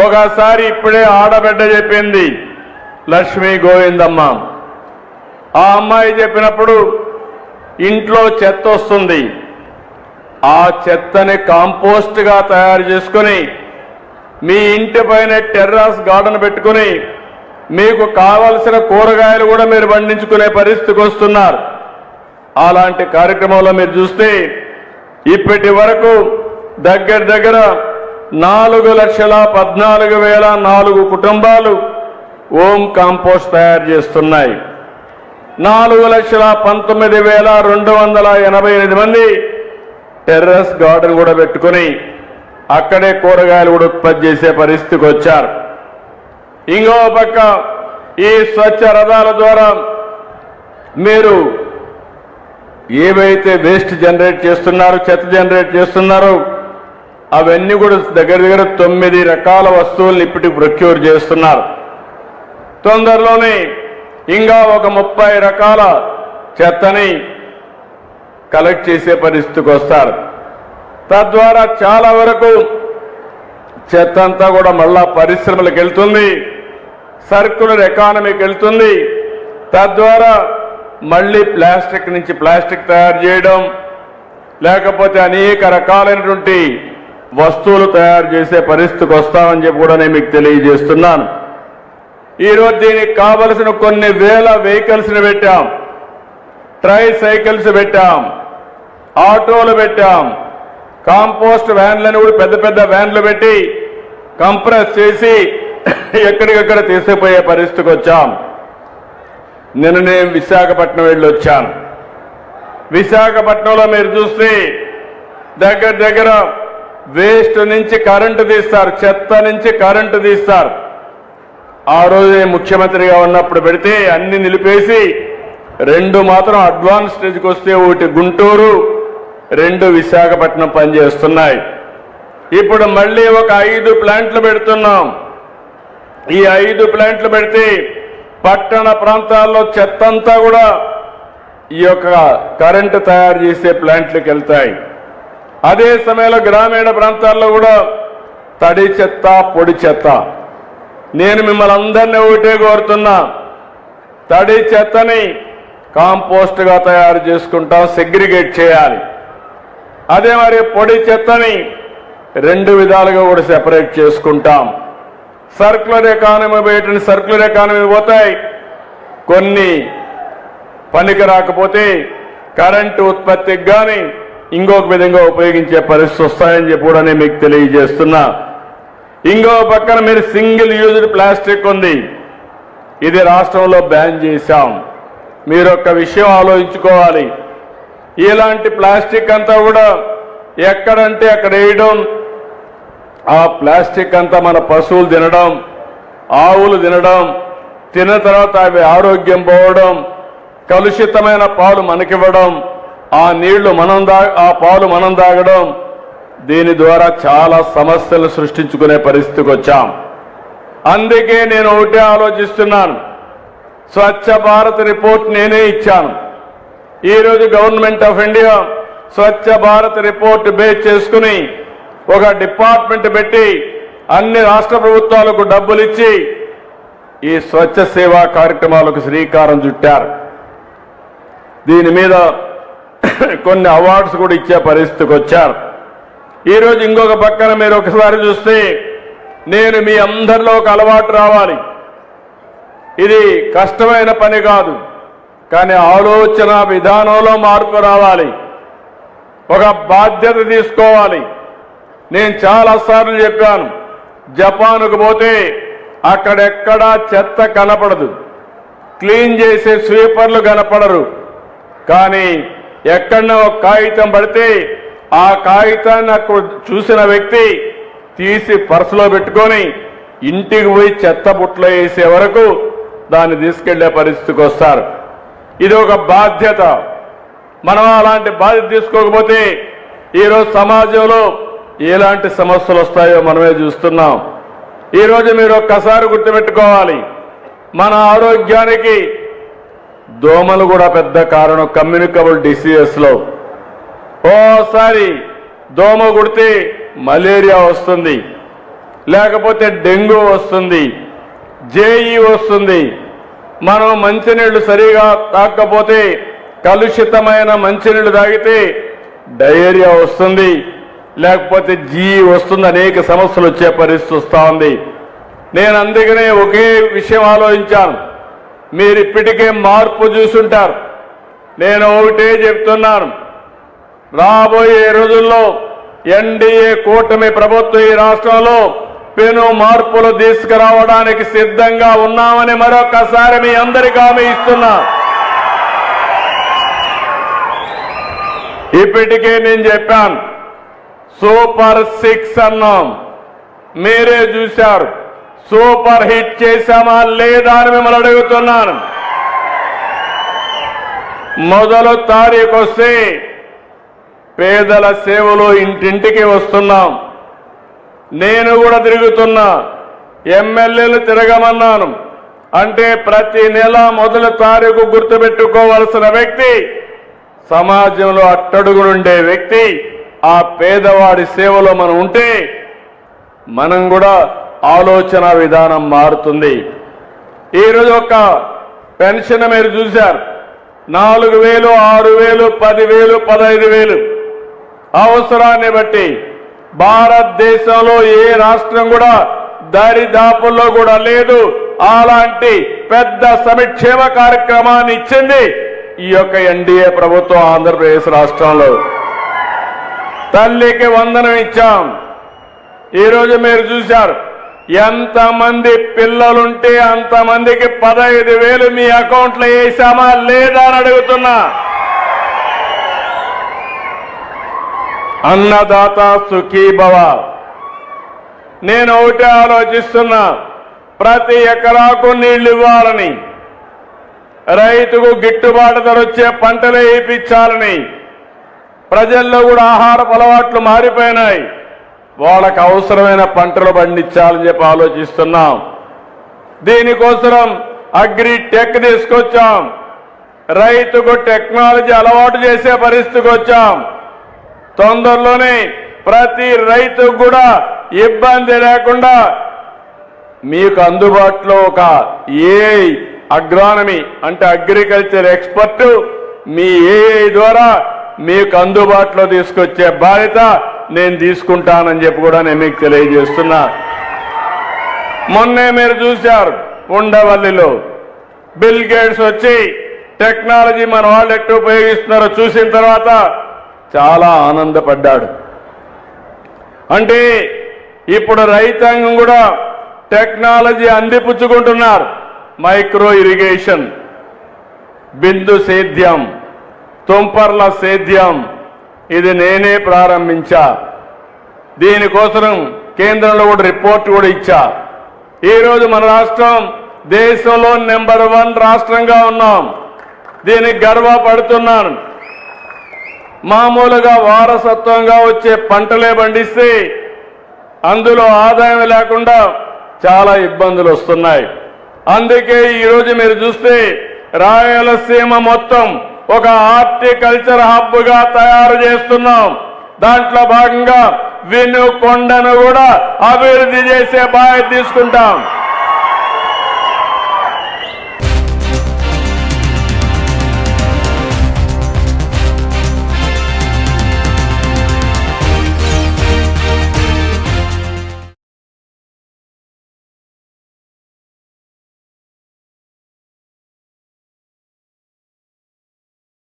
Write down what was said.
ఒకసారి ఇప్పుడే ఆడబిడ్డ చెప్పింది, లక్ష్మీ గోవిందమ్మ. ఆ అమ్మాయి చెప్పినప్పుడు ఇంట్లో చెత్త వస్తుంది, ఆ చెత్తని కాంపోస్ట్గా తయారు చేసుకుని మీ ఇంటి పైన టెర్రస్ గార్డెన్ పెట్టుకుని మీకు కావలసిన కూరగాయలు కూడా మీరు పండించుకునే పరిస్థితికి వస్తున్నారు. అలాంటి కార్యక్రమంలో మీరు చూస్తే ఇప్పటి వరకు దగ్గర 4,14,004 కుటుంబాలు హోమ్ కాంపోస్ట్ తయారు చేస్తున్నాయి. 4,19,288 మంది టెర్రస్ గార్డెన్ కూడా పెట్టుకుని అక్కడే కూరగాయలు కూడా ఉత్పత్తి చేసే పరిస్థితికి వచ్చారు. ఇంకో పక్క ఈ స్వచ్ఛ రథాల ద్వారా మీరు ఏవైతే వేస్ట్ జనరేట్ చేస్తున్నారో, చెత్త జనరేట్ చేస్తున్నారో అవన్నీ కూడా దగ్గర 9 రకాల వస్తువులను ఇప్పటికి ప్రొక్యూర్ చేస్తున్నారు. తొందరలోనే ఇంకా ఒక 30 రకాల చెత్తని కలెక్ట్ చేసే పరిస్థితికి వస్తారు. తద్వారా చాలా వరకు చెత్త అంతా కూడా మళ్ళా పరిశ్రమలకు వెళ్తుంది, సర్క్యులర్ ఎకానమీకి వెళ్తుంది. తద్వారా మళ్ళీ ప్లాస్టిక్ నుంచి ప్లాస్టిక్ తయారు చేయడం, లేకపోతే అనేక రకాలైనటువంటి వస్తువులు తయారు చేసే పరిస్థితికి వస్తామని చెప్పి కూడా నేను మీకు తెలియజేస్తున్నాను. ఈరోజు దీనికి కావలసిన కొన్ని వేల వెహికల్స్ని పెట్టాం, ట్రై సైకిల్స్ పెట్టాం, ఆటోలు పెట్టాం, కాంపోస్ట్ వ్యాన్లను కూడా పెద్ద పెద్ద వ్యాన్లు పెట్టి కంప్రెస్ చేసి ఎక్కడికక్కడ తీసుకుపోయే పరిస్థితికి వచ్చాం. నిన్న నేను విశాఖపట్నం వెళ్ళి వచ్చాను. విశాఖపట్నంలో మీరు చూస్తే దగ్గర వేస్ట్ నుంచి కరెంటు తీస్తారు, చెత్త నుంచి కరెంటు తీస్తారు. ఆ రోజే ముఖ్యమంత్రిగా ఉన్నప్పుడు పెడితే అన్ని నిలిపేసి 2 మాత్రం అడ్వాన్స్ స్టేజ్కి వస్తే ఒకటి గుంటూరు, 2 విశాఖపట్నం పనిచేస్తున్నాయి. ఇప్పుడు మళ్ళీ ఒక 5 ప్లాంట్లు పెడుతున్నాం. ఈ 5 ప్లాంట్లు పెడితే పట్టణ ప్రాంతాల్లో చెత్తంతా కూడా ఈ యొక్క కరెంటు తయారు చేసే ప్లాంట్లకు వెళ్తాయి. అదే సమయంలో గ్రామీణ ప్రాంతాల్లో కూడా తడి చెత్త, పొడి చెత్త. నేను మిమ్మల్ని అందరినీ ఒకటే కోరుతున్నా, తడి చెత్తని కాంపోస్ట్గా తయారు చేసుకుంటాం, సెగ్రిగేట్ చేయాలి. అదే మరి పొడి చెత్తని 2 విధాలుగా కూడా సెపరేట్ చేసుకుంటాం. సర్క్యులర్ ఎకానమీ బయట సర్క్యులర్ ఎకానమీ పోతాయి, కొన్ని పనికి రాకపోతే కరెంటు ఉత్పత్తికి కానీ ఇంకొక విధంగా ఉపయోగించే పరిస్థితి వస్తాయని చెప్పి కూడా నేను మీకు తెలియజేస్తున్నా. ఇంకో పక్కన మీరు సింగిల్ యూజ్డ్ ప్లాస్టిక్ ఉంది, ఇది రాష్ట్రంలో బ్యాన్ చేశాం. మీరు ఒక్క విషయం ఆలోచించుకోవాలి, ఇలాంటి ప్లాస్టిక్ అంతా కూడా ఎక్కడంటే అక్కడ వేయడం, ఆ ప్లాస్టిక్ అంతా మన పశువులు తినడం, ఆవులు తినడం, తిన్న తర్వాత అవి ఆరోగ్యం పోవడం, కలుషితమైన పాలు మనకివ్వడం, ఆ నీళ్లు ఆ పాలు మనం తాగడం, దీని ద్వారా చాలా సమస్యలు సృష్టించుకునే పరిస్థితికి వచ్చాం. అందుకే నేను ఒకటే ఆలోచిస్తున్నాను, స్వచ్ఛ భారత్ రిపోర్ట్ నేనే ఇచ్చాను. ఈరోజు government of India Swachh Bharat report base చేసుకుని ఒక డిపార్ట్మెంట్ పెట్టి అన్ని రాష్ట్ర ప్రభుత్వాలకు డబ్బులు ఇచ్చి ఈ స్వచ్ఛ సేవా కార్యక్రమాలకు శ్రీకారం చుట్టారు. దీని మీద కొన్ని అవార్డ్స్ కూడా ఇచ్చే పరిస్థితికి వచ్చారు. ఈరోజు ఇంకొక పక్కన మీరు ఒకసారి చూస్తే నేను మీ అందరిలో ఒక అలవాటు రావాలి. ఇది కష్టమైన పని కాదు, కానీ ఆలోచన విధానంలో మార్పు రావాలి, ఒక బాధ్యత తీసుకోవాలి. నేను చాలాసార్లు చెప్పాను, జపాన్కు పోతే అక్కడెక్కడా చెత్త కనపడదు, క్లీన్ చేసే స్వీపర్లు కనపడరు. కానీ ఎక్కడన్నా ఒక కాగితం పడితే ఆ కాగితాన్ని అక్కడ చూసిన వ్యక్తి తీసి పర్సులో పెట్టుకొని ఇంటికి పోయి చెత్త బుట్టలో వేసే వరకు దాన్ని తీసుకెళ్లే పరిస్థితికి వస్తారు. ఇది ఒక బాధ్యత. మనం అలాంటి బాధ్యత తీసుకోకపోతే ఈరోజు సమాజంలో ఎలాంటి సమస్యలు వస్తాయో మనమే చూస్తున్నాం. ఈరోజు మీరు ఒక్కసారి గుర్తుపెట్టుకోవాలి, మన ఆరోగ్యానికి దోమలు కూడా పెద్ద కారణం. కమ్యూనికబుల్ డిసీజెస్లో ఓసారి దోమ కుడితే మలేరియా వస్తుంది, లేకపోతే డెంగ్యూ వస్తుంది, జేఈ వస్తుంది. మనం మంచినీళ్లు సరిగా తాగకపోతే, కలుషితమైన మంచినీళ్లు తాగితే డయేరియా వస్తుంది, లేకపోతే జీఈ వస్తుంది. అనేక సమస్యలు వచ్చే పరిస్థితి వస్తూ ఉంది. నేను అందుకనే ఒకే విషయం ఆలోచించాను. మీరు ఇప్పటికే మార్పు చూసుంటారు. నేను ఒకటే చెప్తున్నాను, రాబోయే రోజుల్లో ఎన్డీఏ కూటమి ప్రభుత్వం ఈ రాష్ట్రంలో పెను మార్పులు తీసుకురావడానికి సిద్ధంగా ఉన్నామని మరొకసారి మీ అందరికీ హామీ ఇస్తున్నా. ఇప్పటికే నేను చెప్పాను, సూపర్ 6 అన్నాం, మీరే చూశారు. సూపర్ హిట్ చేశామా లేదా అని మిమ్మల్ని అడుగుతున్నాను. మొదలు తారీఖు వస్తే పేదల సేవలు ఇంటింటికి వస్తున్నాం. నేను కూడా తిరుగుతున్నా, ఎమ్మెల్యేలు తిరగమన్నాను. అంటే ప్రతి నెల మొదటి తారీఖు గుర్తుపెట్టుకోవాల్సిన వ్యక్తి, సమాజంలో అట్టడుగునుండే వ్యక్తి, ఆ పేదవాడి సేవలో మనం ఉంటే మనం కూడా ఆలోచన విధానం మారుతుంది. ఈరోజు ఒక పెన్షన్ మీరు చూశారు, 4,000, 6,000, 10,000, 15,000 అవసరాన్ని బట్టి భారతదేశంలో ఏ రాష్ట్రం కూడా దరిదాపుల్లో కూడా లేదు. అలాంటి పెద్ద సంక్షేమ కార్యక్రమాన్ని ఇచ్చింది ఈ యొక్క ఎన్డీఏ ప్రభుత్వం ఆంధ్రప్రదేశ్ రాష్ట్రంలో. తల్లికి వందనం ఇచ్చాం. ఈరోజు మీరు చూశారు, ఎంతమంది పిల్లలుంటే అంతమందికి 15,000 మీ అకౌంట్లో వేసామా లేదా అని అడుగుతున్నా. అన్నదాత సుఖీభవ. నేను ఒకటే ఆలోచిస్తున్నా, ప్రతి ఎకరాకు నీళ్లు ఇవ్వాలని, రైతుకు గిట్టుబాటు ధర వచ్చే పంటలే వేయించాలని. ప్రజల్లో కూడా ఆహారపు అలవాట్లు మారిపోయినాయి. వాళ్ళకు అవసరమైన పంటలు పండించాలని చెప్పి ఆలోచిస్తున్నాం. దీనికోసం అగ్రి టెక్ తీసుకొచ్చాం. రైతుకు టెక్నాలజీ అలవాటు చేసే పరిస్థితికి వచ్చాం. తొందరలోనే ప్రతి రైతుకు కూడా ఇబ్బంది లేకుండా మీకు అందుబాటులో ఒక ఏఐ అగ్రానమీ అంటే అగ్రికల్చర్ ఎక్స్పర్ట్ మీ ఏఐ ద్వారా మీకు అందుబాటులో తీసుకొచ్చే బాధ్యత నేను తీసుకుంటానని చెప్పి కూడా నేను మీకు తెలియజేస్తున్నా. మొన్నే మీరు చూశారు, ఉండవల్లిలో బిల్ గేట్స్ వచ్చి టెక్నాలజీ మన వాళ్ళు ఎట్లా ఉపయోగిస్తున్నారో చూసిన తర్వాత చాలా ఆనందపడ్డాడు. అంటే ఇప్పుడు రైతాంగం కూడా టెక్నాలజీ అందిపుచ్చుకుంటున్నారు. మైక్రో ఇరిగేషన్, బిందు సేద్యం, తుంపర్ల సేద్యం, ఇది నేనే ప్రారంభించా. దీనికోసం కేంద్రంలో కూడా రిపోర్ట్ కూడా ఇచ్చా. ఈరోజు మన రాష్ట్రం దేశంలో నెంబర్ 1 రాష్ట్రంగా ఉన్నాం. దీనికి గర్వపడుతున్నాను. మామూలుగా వారసత్వంగా వచ్చే పంటలే పండిస్తే అందులో ఆదాయం లేకుండా చాలా ఇబ్బందులు వస్తున్నాయి. అందుకే ఈరోజు మీరు చూస్తే రాయలసీమ మొత్తం ఒక హార్టికల్చర్ హబ్ గా తయారు చేస్తున్నాం. దాంట్లో భాగంగా వినుకొండను కూడా అభివృద్ధి చేసే బాధ్యత తీసుకుంటాం.